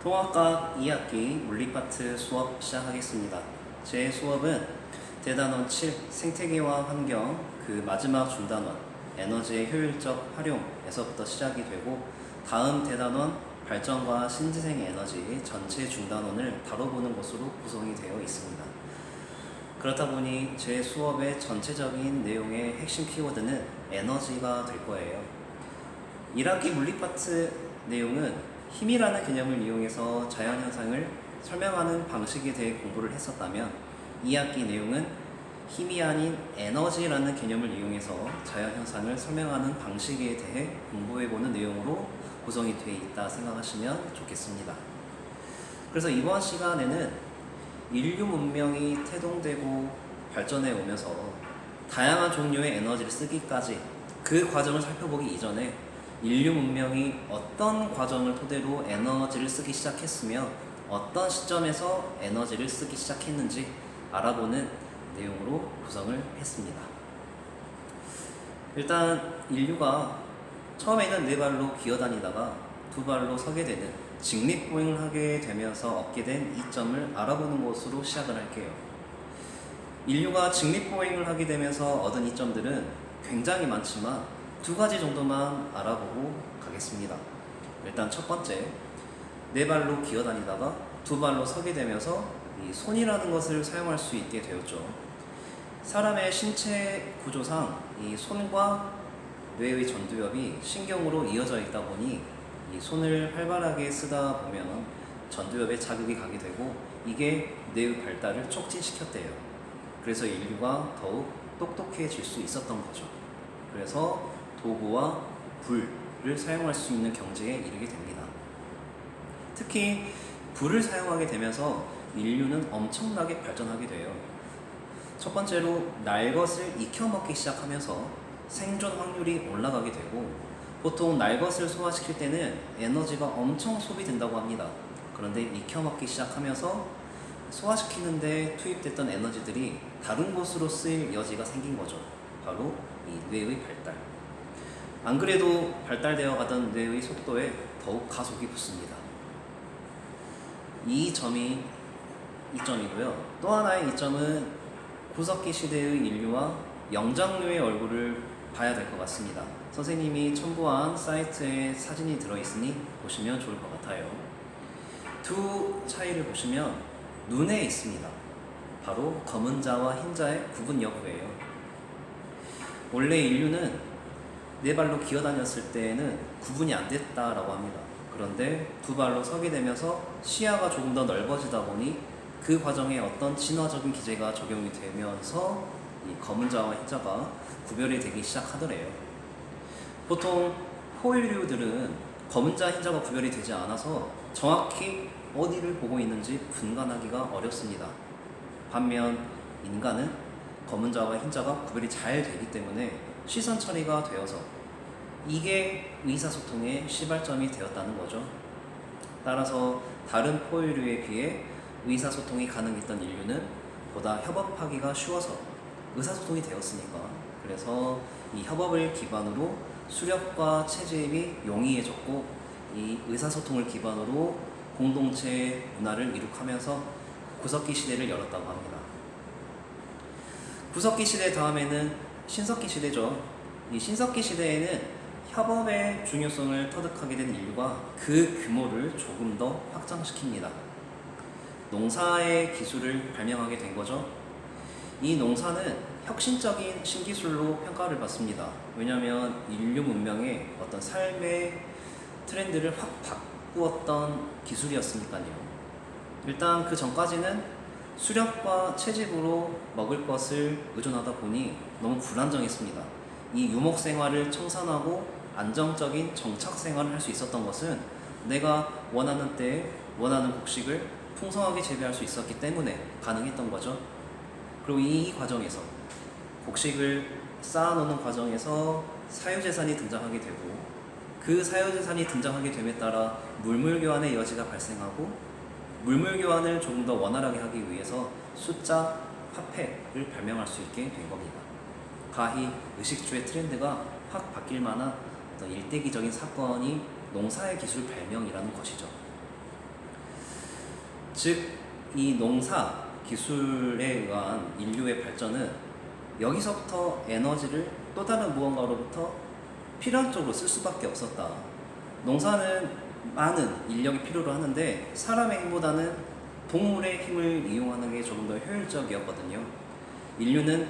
통합과학 2학기 물리파트 수업 시작하겠습니다. 제 수업은 대단원 7 생태계와 환경 그 마지막 중단원 에너지의 효율적 활용에서부터 시작이 되고 다음 대단원 발전과 신재생 에너지 전체 중단원을 다뤄보는 것으로 구성이 되어 있습니다. 그렇다 보니 제 수업의 전체적인 내용의 핵심 키워드는 에너지가 될 거예요. 1학기 물리파트 내용은 힘이라는 개념을 이용해서 자연현상을 설명하는 방식에 대해 공부를 했었다면 2학기 내용은 힘이 아닌 에너지라는 개념을 이용해서 자연현상을 설명하는 방식에 대해 공부해보는 내용으로 구성이 되어 있다 생각하시면 좋겠습니다. 그래서 이번 시간에는 인류 문명이 태동되고 발전해 오면서 다양한 종류의 에너지를 쓰기까지 그 과정을 살펴보기 이전에 인류 문명이 어떤 과정을 토대로 에너지를 쓰기 시작했으며 어떤 시점에서 에너지를 쓰기 시작했는지 알아보는 내용으로 구성을 했습니다. 일단 인류가 처음에는 네 발로 기어다니다가 두 발로 서게 되는 직립보행을 하게 되면서 얻게 된 이점을 알아보는 것으로 시작을 할게요. 인류가 직립보행을 하게 되면서 얻은 이점들은 굉장히 많지만 두 가지 정도만 알아보고 가겠습니다. 일단 첫 번째, 네 발로 기어다니다가 두 발로 서게 되면서 이 손이라는 것을 사용할 수 있게 되었죠. 사람의 신체 구조상 이 손과 뇌의 전두엽이 신경으로 이어져 있다 보니 이 손을 활발하게 쓰다 보면 전두엽에 자극이 가게 되고 이게 뇌의 발달을 촉진시켰대요. 그래서 인류가 더욱 똑똑해질 수 있었던 거죠. 그래서 도구와 불을 사용할 수 있는 경지에 이르게 됩니다. 특히 불을 사용하게 되면서 인류는 엄청나게 발전하게 돼요. 첫 번째로 날 것을 익혀먹기 시작하면서 생존 확률이 올라가게 되고 보통 날 것을 소화시킬 때는 에너지가 엄청 소비된다고 합니다. 그런데 익혀먹기 시작하면서 소화시키는데 투입됐던 에너지들이 다른 곳으로 쓰일 여지가 생긴 거죠. 바로 이 뇌의 발달. 안 그래도 발달되어 가던 뇌의 속도에 더욱 가속이 붙습니다. 이 점이 이점이고요. 또 하나의 이점은 구석기 시대의 인류와 영장류의 얼굴을 봐야 될 것 같습니다. 선생님이 첨부한 사이트에 사진이 들어있으니 보시면 좋을 것 같아요. 두 차이를 보시면 눈에 있습니다. 바로 검은 자와 흰 자의 구분 여부예요. 원래 인류는 네 발로 기어다녔을 때에는 구분이 안 됐다라고 합니다. 그런데 두 발로 서게 되면서 시야가 조금 더 넓어지다 보니 그 과정에 어떤 진화적인 기제가 적용이 되면서 이 검은 자와 흰 자가 구별이 되기 시작하더래요. 보통 포유류들은 검은 자, 흰 자가 구별이 되지 않아서 정확히 어디를 보고 있는지 분간하기가 어렵습니다. 반면 인간은 검은 자와 흰 자가 구별이 잘 되기 때문에 시선 처리가 되어서 이게 의사소통의 시발점이 되었다는 거죠. 따라서 다른 포유류에 비해 의사소통이 가능했던 인류는 보다 협업하기가 쉬워서 의사소통이 되었으니까 그래서 이 협업을 기반으로 수렵과 채집이 용이해졌고 이 의사소통을 기반으로 공동체 문화를 이룩하면서 구석기 시대를 열었다고 합니다. 구석기 시대 다음에는 신석기 시대죠. 이 신석기 시대에는 협업의 중요성을 터득하게 된 인류가 그 규모를 조금 더 확장시킵니다. 농사의 기술을 발명하게 된 거죠. 이 농사는 혁신적인 신기술로 평가를 받습니다. 왜냐하면 인류 문명의 어떤 삶의 트렌드를 확 바꾸었던 기술이었으니까요. 일단 그 전까지는 수렵과 채집으로 먹을 것을 의존하다 보니 너무 불안정했습니다. 이 유목 생활을 청산하고 안정적인 정착 생활을 할 수 있었던 것은 내가 원하는 때에 원하는 곡식을 풍성하게 재배할 수 있었기 때문에 가능했던 거죠. 그리고 이 과정에서 곡식을 쌓아놓는 과정에서 사유재산이 등장하게 되고 그 사유재산이 등장하게 됨에 따라 물물교환의 여지가 발생하고 물물교환을 조금 더 원활하게 하기 위해서 숫자 화폐를 발명할 수 있게 된 겁니다. 가히 의식주의 트렌드가 확 바뀔 만한 어떤 일대기적인 사건이 농사의 기술 발명이라는 것이죠. 즉, 이 농사 기술에 의한 인류의 발전은 여기서부터 에너지를 또 다른 무언가로부터 필요한 쪽으로 쓸 수밖에 없었다. 농사는 많은 인력이 필요로 하는데 사람의 힘보다는 동물의 힘을 이용하는 게 조금 더 효율적이었거든요. 인류는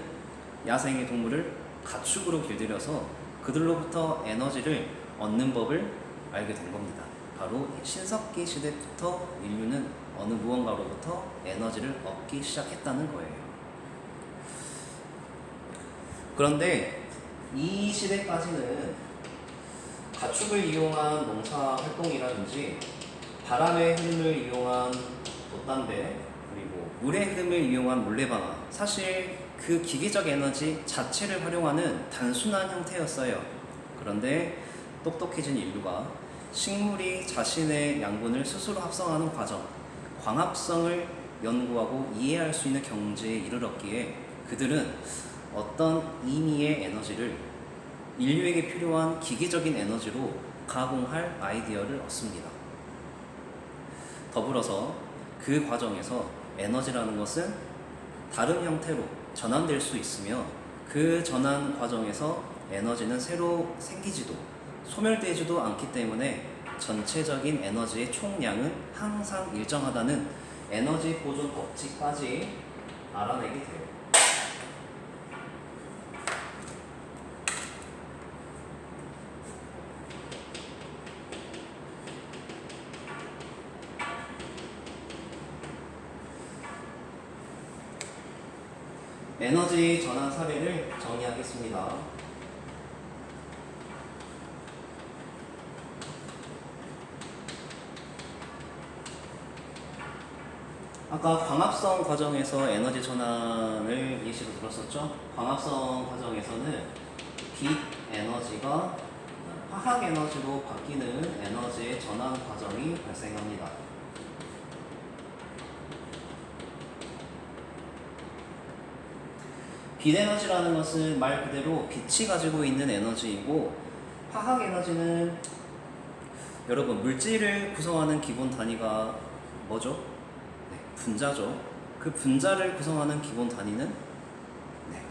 야생의 동물을 가축으로 길들여서 그들로부터 에너지를 얻는 법을 알게 된 겁니다. 바로 신석기 시대부터 인류는 어느 무언가로부터 에너지를 얻기 시작했다는 거예요. 그런데 이 시대까지는 가축을 이용한 농사 활동이라든지 바람의 흐름을 이용한 돛담배, 그리고 물의 흐름을 이용한 물레방아, 사실 그 기계적 에너지 자체를 활용하는 단순한 형태였어요. 그런데 똑똑해진 인류가 식물이 자신의 양분을 스스로 합성하는 과정, 광합성을 연구하고 이해할 수 있는 경지에 이르렀기에 그들은 어떤 임의의 에너지를 인류에게 필요한 기계적인 에너지로 가공할 아이디어를 얻습니다. 더불어서 그 과정에서 에너지라는 것은 다른 형태로 전환될 수 있으며 그 전환 과정에서 에너지는 새로 생기지도 소멸되지도 않기 때문에 전체적인 에너지의 총량은 항상 일정하다는 에너지 보존 법칙까지 알아내게 돼요. 에너지 전환 사례를 정리하겠습니다. 아까 광합성 과정에서 에너지 전환을 예시로 들었었죠? 광합성 과정에서는 빛 에너지가 화학 에너지로 바뀌는 에너지의 전환 과정이 발생합니다. 빛 에너지라는 것은 말 그대로 빛이 가지고 있는 에너지이고, 화학 에너지는 여러분 물질을 구성하는 기본 단위가 뭐죠? 네, 분자죠. 그 분자를 구성하는 기본 단위는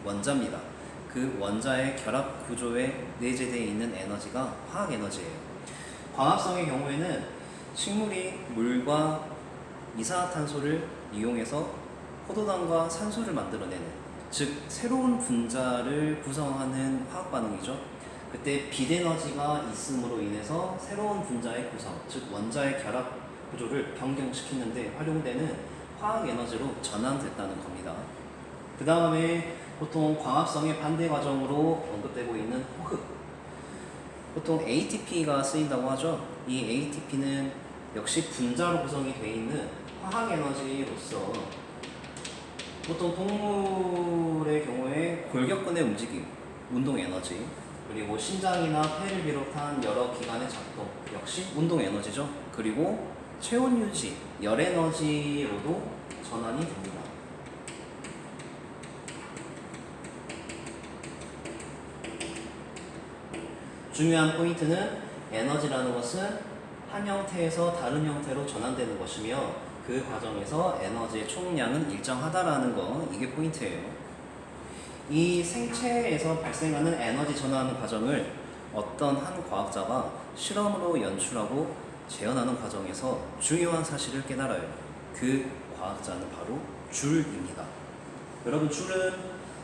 원자입니다. 그 원자의 결합 구조에 내재되어 있는 에너지가 화학 에너지예요. 광합성의 경우에는 식물이 물과 이산화탄소를 이용해서 포도당과 산소를 만들어내는, 즉 새로운 분자를 구성하는 화학 반응이죠. 그때 빛 에너지가 있음으로 인해서 새로운 분자의 구성, 즉 원자의 결합 구조를 변경시키는데 활용되는 화학 에너지로 전환됐다는 겁니다. 그 다음에 보통 광합성의 반대 과정으로 언급되고 있는 호흡, 보통 ATP가 쓰인다고 하죠. 이 ATP는 역시 분자로 구성이 되어 있는 화학 에너지로서 보통 동물의 경우에 골격근의 움직임, 운동 에너지, 그리고 심장이나 폐를 비롯한 여러 기관의 작동 역시 운동 에너지죠. 그리고 체온 유지, 열 에너지로도 전환이 됩니다. 중요한 포인트는 에너지라는 것은 한 형태에서 다른 형태로 전환되는 것이며 그 과정에서 에너지의 총량은 일정하다라는 거, 이게 포인트예요. 이 생체에서 발생하는 에너지 전환 과정을 어떤 한 과학자가 실험으로 연출하고 재현하는 과정에서 중요한 사실을 깨달아요. 그 과학자는 바로 줄입니다. 여러분, 줄은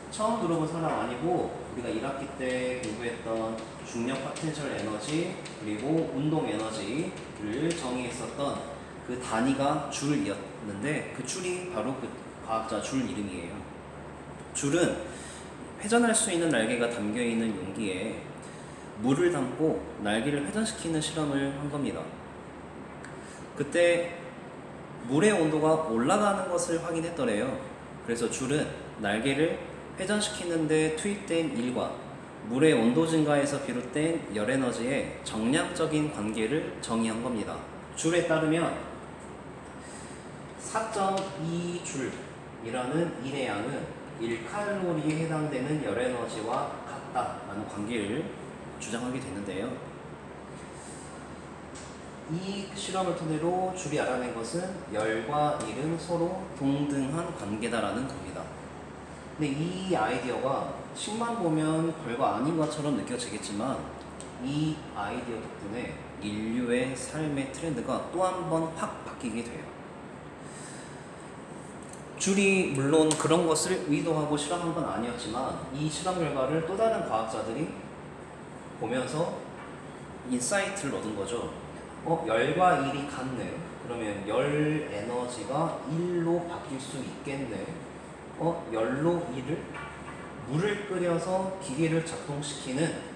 처음 들어본 사람 아니고 우리가 1학기 때 공부했던 중력 포텐셜 에너지 그리고 운동 에너지를 정의했었던 그 단위가 줄이었는데 그 줄이 바로 그 과학자 줄 이름이에요. 줄은 회전할 수 있는 날개가 담겨있는 용기에 물을 담고 날개를 회전시키는 실험을 한 겁니다. 그때 물의 온도가 올라가는 것을 확인했더래요. 그래서 줄은 날개를 회전시키는데 투입된 일과 물의 온도 증가에서 비롯된 열 에너지의 정량적인 관계를 정의한 겁니다. 줄에 따르면 4.2줄이라는 일의 양은 1칼로리에 해당되는 열 에너지와 같다라는 관계를 주장하게 되는데요. 이 실험을 토대로 줄이 알아낸 것은 열과 일은 서로 동등한 관계다라는 겁니다. 근데 이 아이디어가 식만 보면 별거 아닌 것처럼 느껴지겠지만 이 아이디어 덕분에 인류의 삶의 트렌드가 또 한 번 확 바뀌게 돼요. 줄이 물론 그런 것을 의도하고 실험한 건 아니었지만 이 실험 결과를 또 다른 과학자들이 보면서 인사이트를 얻은 거죠. 열과 일이 같네. 그러면 열 에너지가 일로 바뀔 수 있겠네. 열로 일을 물을 끓여서 기계를 작동시키는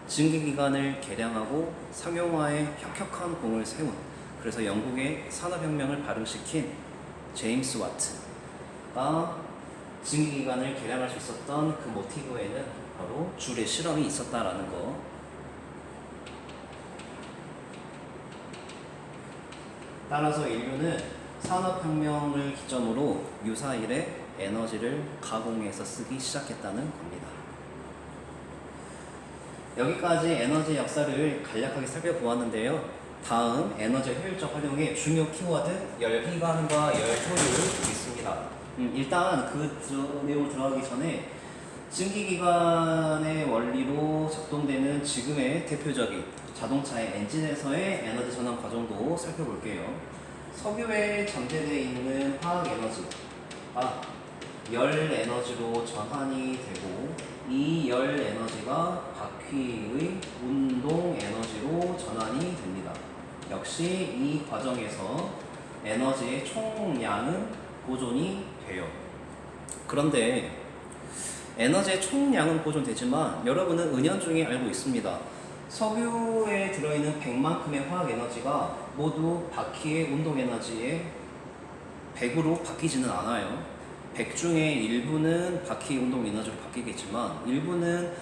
증기기관을 개량하고 상용화에 혁혁한 공을 세운, 그래서 영국의 산업혁명을 발흥시킨 제임스 와트가 증기기관을 개량할 수 있었던 그 모티브에는 바로 줄의 실험이 있었다라는 거. 따라서 인류는 산업혁명을 기점으로 유사일에 에너지를 가공해서 쓰기 시작했다는 겁니다. 여기까지 에너지 역사를 간략하게 살펴보았는데요. 다음 에너지 효율적 활용의 중요 키워드 열기관과 열효율 있습니다. 일단 그 내용 들어가기 전에 증기기관의 원리로 작동되는 지금의 대표적인 자동차의 엔진에서의 에너지 전환 과정도 살펴볼게요. 석유에 잠재되어 있는 화학 에너지가 열 에너지로 전환이 되고 이 열 에너지가 바퀴의 운동 에너지로 전환이 됩니다. 역시 이 과정에서 에너지의 총량은 보존이 돼요. 그런데 에너지의 총량은 보존되지만 여러분은 은연중에 알고 있습니다. 석유에 들어있는 100만큼의 화학 에너지가 모두 바퀴의 운동 에너지의 100으로 바뀌지는 않아요. 100 중에 일부는 바퀴 운동 에너지로 바뀌겠지만 일부는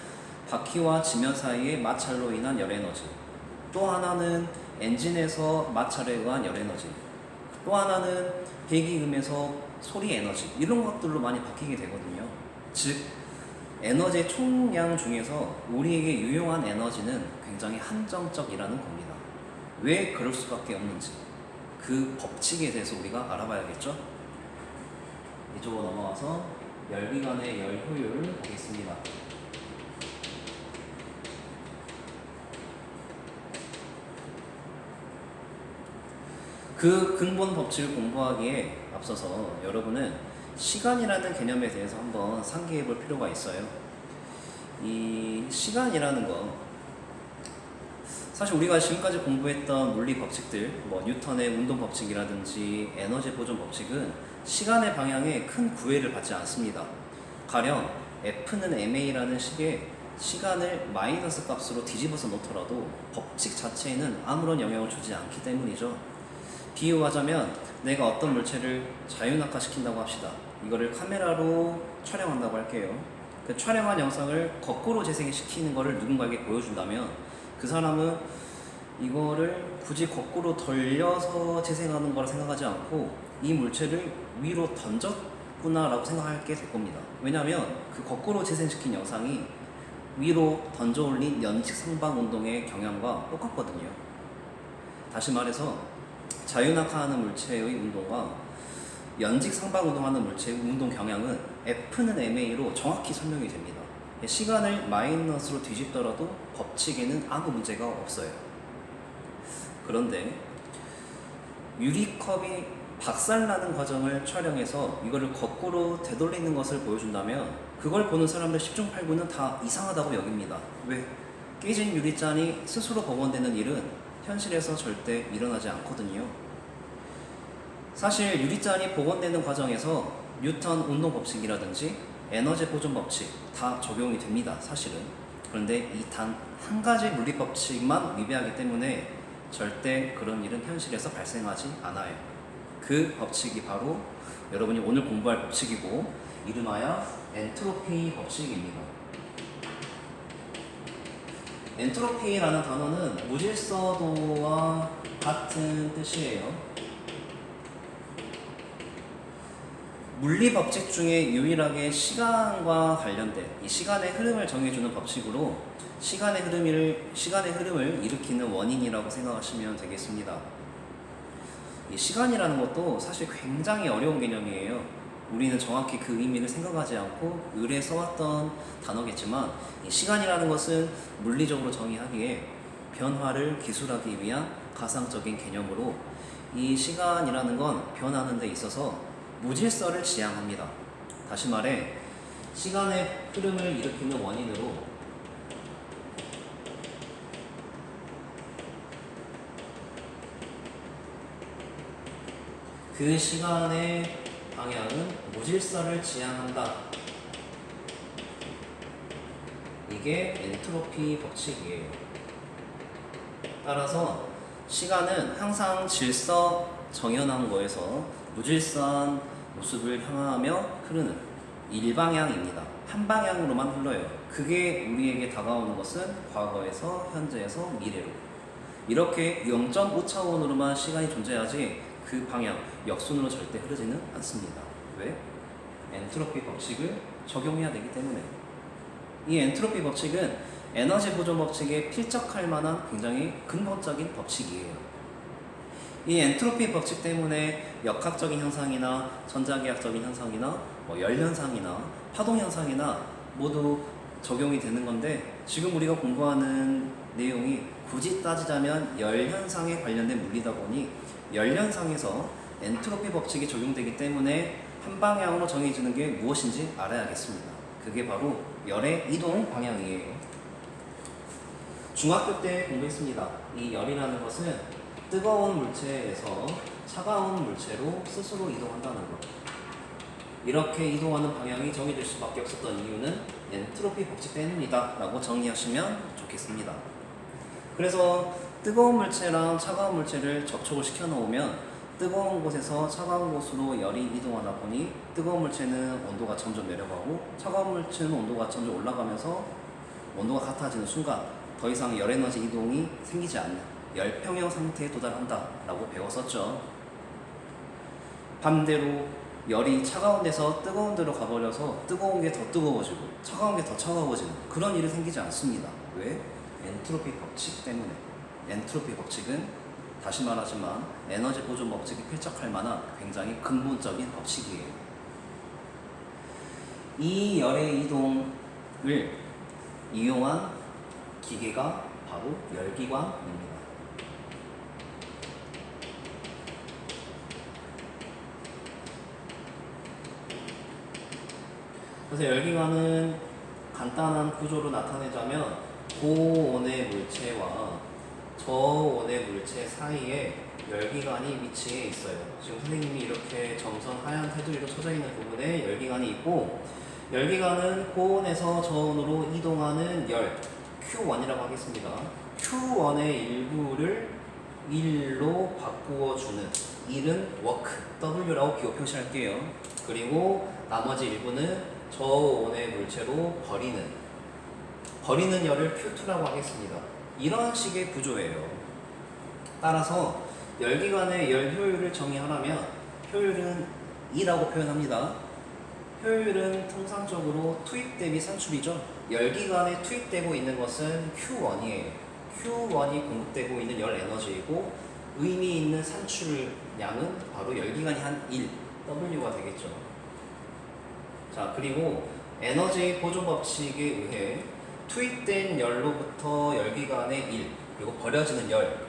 바퀴와 지면 사이의 마찰로 인한 열 에너지, 또 하나는 엔진에서 마찰에 의한 열 에너지, 또 하나는 배기음에서 소리 에너지, 이런 것들로 많이 바뀌게 되거든요. 즉 에너지의 총량 중에서 우리에게 유용한 에너지는 굉장히 한정적이라는 겁니다. 왜 그럴 수밖에 없는지 그 법칙에 대해서 우리가 알아봐야겠죠? 이쪽으로 넘어와서 열기관의 열효율 보겠습니다. 그 근본 법칙을 공부하기에 앞서서 여러분은 시간이라는 개념에 대해서 한번 상기해 볼 필요가 있어요. 이 시간이라는 거, 사실 우리가 지금까지 공부했던 물리 법칙들, 뉴턴의 운동 법칙이라든지 에너지 보존 법칙은 시간의 방향에 큰 구애를 받지 않습니다. 가령 F는 ma라는 식의 시간을 마이너스 값으로 뒤집어서 놓더라도 법칙 자체에는 아무런 영향을 주지 않기 때문이죠. 비유하자면 내가 어떤 물체를 자유낙하시킨다고 합시다. 이거를 카메라로 촬영한다고 할게요. 그 촬영한 영상을 거꾸로 재생시키는 거를 누군가에게 보여준다면 그 사람은 이거를 굳이 거꾸로 돌려서 재생하는 거라 생각하지 않고 이 물체를 위로 던졌구나 라고 생각하게 될 겁니다. 왜냐하면 그 거꾸로 재생시킨 영상이 위로 던져 올린 연식 상방 운동의 경향과 똑같거든요. 다시 말해서 자유낙하하는 물체의 운동과 연직 상방 운동하는 물체의 운동 경향은 F는 ma로 정확히 설명이 됩니다. 시간을 마이너스로 뒤집더라도 법칙에는 아무 문제가 없어요. 그런데 유리컵이 박살나는 과정을 촬영해서 이거를 거꾸로 되돌리는 것을 보여준다면 그걸 보는 사람들 10중 8구는 다 이상하다고 여깁니다. 왜? 깨진 유리잔이 스스로 복원되는 일은 현실에서 절대 일어나지 않거든요. 사실 유리잔이 복원되는 과정에서 뉴턴 운동 법칙이라든지 에너지 보존 법칙 다 적용이 됩니다. 사실은. 그런데 이 단 한 가지 물리 법칙만 위배하기 때문에 절대 그런 일은 현실에서 발생하지 않아요. 그 법칙이 바로 여러분이 오늘 공부할 법칙이고 이름하여 엔트로피 법칙입니다. 엔트로피라는 단어는 무질서도와 같은 뜻이에요. 물리 법칙 중에 유일하게 시간과 관련된 이 시간의 흐름을 정해주는 법칙으로 시간의 흐름을 일으키는 원인이라고 생각하시면 되겠습니다. 이 시간이라는 것도 사실 굉장히 어려운 개념이에요. 우리는 정확히 그 의미를 생각하지 않고 의뢰 써왔던 단어겠지만, 이 시간이라는 것은 물리적으로 정의하기에 변화를 기술하기 위한 가상적인 개념으로, 이 시간이라는 건 변하는 데 있어서 무질서를 지향합니다. 다시 말해 시간의 흐름을 일으키는 원인으로 그 시간의 방향은 무질서를 지향한다. 이게 엔트로피 법칙이에요. 따라서 시간은 항상 질서 정연한 거에서 무질서한 모습을 향하며 흐르는 일방향입니다. 한 방향으로만 흘러요. 그게 우리에게 다가오는 것은 과거에서 현재에서 미래로, 이렇게 0.5차원으로만 시간이 존재하지 그 방향, 역순으로 절대 흐르지는 않습니다. 왜? 엔트로피 법칙을 적용해야 되기 때문에. 이 엔트로피 법칙은 에너지 보존 법칙에 필적할 만한 굉장히 근본적인 법칙이에요. 이 엔트로피 법칙 때문에 역학적인 현상이나 전자기하학적인 현상이나 열 현상이나 파동 현상이나 모두 적용이 되는 건데, 지금 우리가 공부하는 내용이 굳이 따지자면 열 현상에 관련된 물리다 보니 열 현상에서 엔트로피 법칙이 적용되기 때문에 한 방향으로 정해지는 게 무엇인지 알아야겠습니다. 그게 바로 열의 이동 방향이에요. 중학교 때 공부했습니다. 이 열이라는 것은 뜨거운 물체에서 차가운 물체로 스스로 이동한다는 것. 이렇게 이동하는 방향이 정해질 수밖에 없었던 이유는 엔트로피 법칙 때문이다 라고 정리하시면 좋겠습니다. 그래서 뜨거운 물체랑 차가운 물체를 접촉을 시켜 놓으면 뜨거운 곳에서 차가운 곳으로 열이 이동하다 보니 뜨거운 물체는 온도가 점점 내려가고 차가운 물체는 온도가 점점 올라가면서 온도가 같아지는 순간 더 이상 열 에너지 이동이 생기지 않는 열평형 상태에 도달한다 라고 배웠었죠. 반대로 열이 차가운 데서 뜨거운 데로 가버려서 뜨거운 게 더 뜨거워지고 차가운 게 더 차가워지는 그런 일이 생기지 않습니다. 왜? 엔트로피 법칙 때문에. 엔트로피 법칙은 다시 말하지만 에너지 보존 법칙이 필적할 만한 굉장히 근본적인 법칙이에요. 이 열의 이동을 이용한 기계가 바로 열기관입니다. 그래서 열기관은 간단한 구조로 나타내자면 고온의 물체와 저온의 물체 사이에 열기관이 위치해 있어요. 지금 선생님이 이렇게 점선 하얀 테두리로 쳐져 있는 부분에 열기관이 있고, 열기관은 고온에서 저온으로 이동하는 열, Q1이라고 하겠습니다. Q1의 일부를 1로 바꾸어 주는 일은 워크, W라고 기호 표시할게요. 그리고 나머지 일부는 저온의 물체로 버리는 열을 Q2라고 하겠습니다. 이런 식의 구조예요. 따라서 열기관의 열 효율을 정의하려면 효율은 E라고 표현합니다. 효율은 통상적으로 투입 대비 산출이죠. 열기관에 투입되고 있는 것은 Q1이에요. Q1이 공급되고 있는 열 에너지이고 의미 있는 산출량은 바로 열기관이 한 1, W가 되겠죠. 자, 그리고 에너지 보존 법칙에 의해 투입된 열로부터 열기관의 1, 그리고 버려지는 열,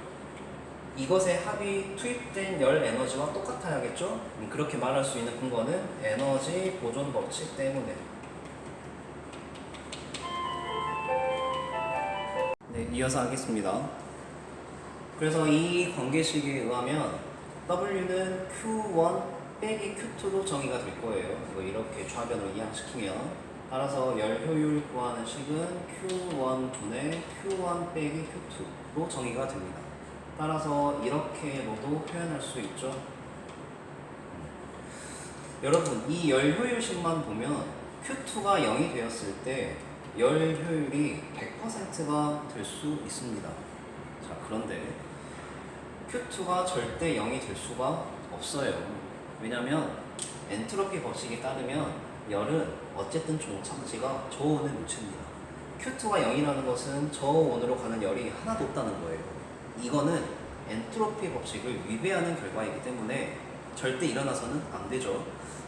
이것의 합이 투입된 열 에너지와 똑같아야겠죠? 그렇게 말할 수 있는 근거는 에너지 보존 법칙 때문에. 네, 이어서 하겠습니다. 그래서 이 관계식에 의하면 W는 Q1 빼기 Q2로 정의가 될 거예요. 이거 이렇게 좌변으로 이항시키면. 따라서 열 효율 구하는 식은 Q1 분의 Q1 빼기 Q2로 정의가 됩니다. 따라서 이렇게로도 표현할 수 있죠. 여러분, 이 열 효율식만 보면 Q2가 0이 되었을 때 열 효율이 100%가 될 수 있습니다. 자, 그런데 Q2가 절대 0이 될 수가 없어요. 왜냐면 엔트로피 법칙에 따르면 열은 어쨌든 종착지가 저온의 물체입니다. Q2가 0이라는 것은 저온으로 가는 열이 하나도 없다는 거예요. 이거는 엔트로피 법칙을 위배하는 결과이기 때문에 절대 일어나서는 안 되죠.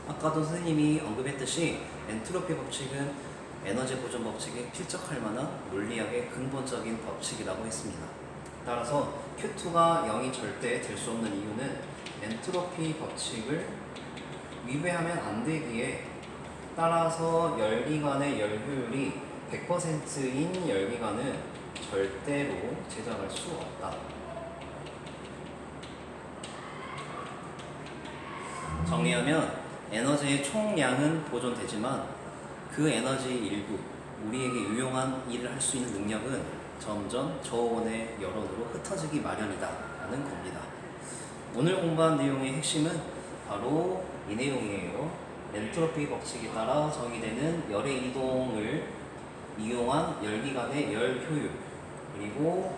아까도 선생님이 언급했듯이 엔트로피 법칙은 에너지 보존 법칙에 필적할 만한 논리학의 근본적인 법칙이라고 했습니다. 따라서 Q2가 0이 절대 될 수 없는 이유는 엔트로피 법칙을 위배하면 안 되기에, 따라서 열기관의 열 효율이 100%인 열기관은 절대로 제작할 수 없다. 정리하면 에너지의 총량은 보존되지만 그 에너지 일부, 우리에게 유용한 일을 할 수 있는 능력은 점점 저온의 열원으로 흩어지기 마련이다 라는 겁니다. 오늘 공부한 내용의 핵심은 바로 이 내용이에요. 엔트로피 법칙에 따라 정의되는 열의 이동을 이용한 열기관의 열 효율, 그리고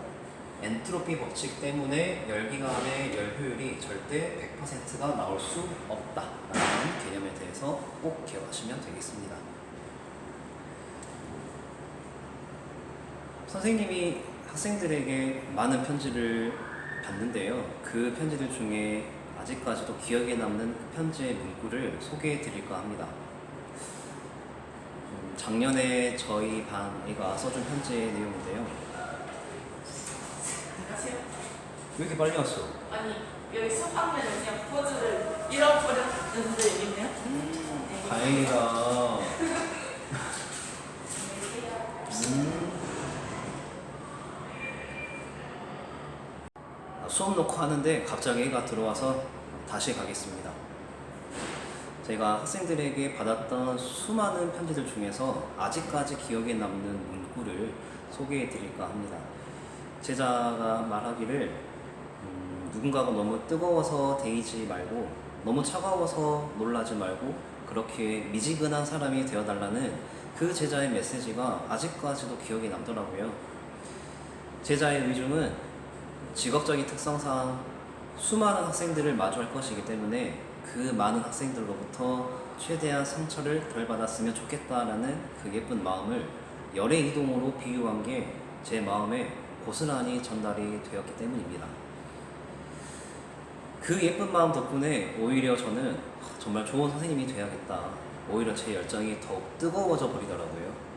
엔트로피 법칙 때문에 열기관의 열 효율이 절대 100%가 나올 수 없다라는 개념에 대해서 꼭 기억하시면 되겠습니다. 선생님이 학생들에게 많은 편지를 받는데요. 그 편지들 중에 아직까지도 기억에 남는 그 편지의 문구를 소개해 드릴까 합니다. 작년에 저희 반 애가 써준 편지의 내용인데요. 안녕하세요. 왜 이렇게 빨리 왔어? 아니 여기 수학면에 그냥 포즈를 잃어버렸는데 여기 있네요. 다행이다. 수업 놓고 하는데 갑자기 애가 들어와서 다시 가겠습니다. 제가 학생들에게 받았던 수많은 편지들 중에서 아직까지 기억에 남는 문구를 소개해 드릴까 합니다. 제자가 말하기를 누군가가 너무 뜨거워서 데이지 말고 너무 차가워서 놀라지 말고 그렇게 미지근한 사람이 되어달라는 그 제자의 메시지가 아직까지도 기억에 남더라고요. 제자의 의중은 직업적인 특성상 수많은 학생들을 마주할 것이기 때문에 그 많은 학생들로부터 최대한 상처를 덜 받았으면 좋겠다라는 그 예쁜 마음을 열의 이동으로 비유한 게 제 마음에 고스란히 전달이 되었기 때문입니다. 그 예쁜 마음 덕분에 오히려 저는 정말 좋은 선생님이 돼야겠다, 오히려 제 열정이 더욱 뜨거워져 버리더라고요.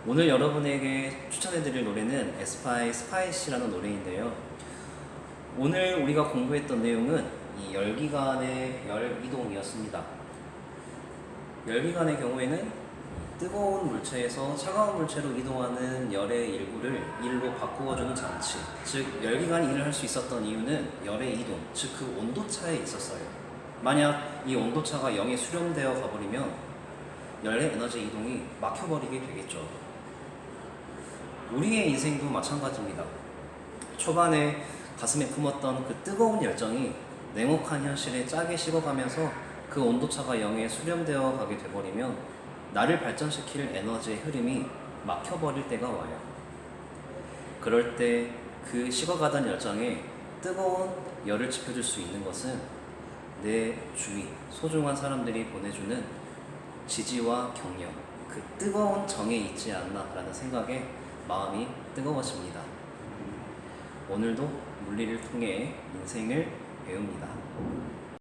오늘 여러분에게 추천해드릴 노래는 에스파의 스파이시라는 노래인데요. 오늘 우리가 공부했던 내용은 이 열기관의 열 이동이었습니다. 열기관의 경우에는 뜨거운 물체에서 차가운 물체로 이동하는 열의 일부를 일로 바꾸어주는 장치, 즉 열기관이 일을 할 수 있었던 이유는 열의 이동, 즉 그 온도차에 있었어요. 만약 이 온도차가 0에 수렴되어 가버리면 열의 에너지 이동이 막혀버리게 되겠죠. 우리의 인생도 마찬가지입니다. 초반에 가슴에 품었던 그 뜨거운 열정이 냉혹한 현실에 짜게 식어가면서 그 온도차가 0에 수렴되어 가게 돼버리면 나를 발전시킬 에너지의 흐름이 막혀버릴 때가 와요. 그럴 때 그 식어가던 열정에 뜨거운 열을 지펴줄 수 있는 것은 내 주위 소중한 사람들이 보내주는 지지와 격려, 그 뜨거운 정에 있지 않나 라는 생각에 마음이 뜨거워집니다. 오늘도 물리를 통해 인생을 배웁니다.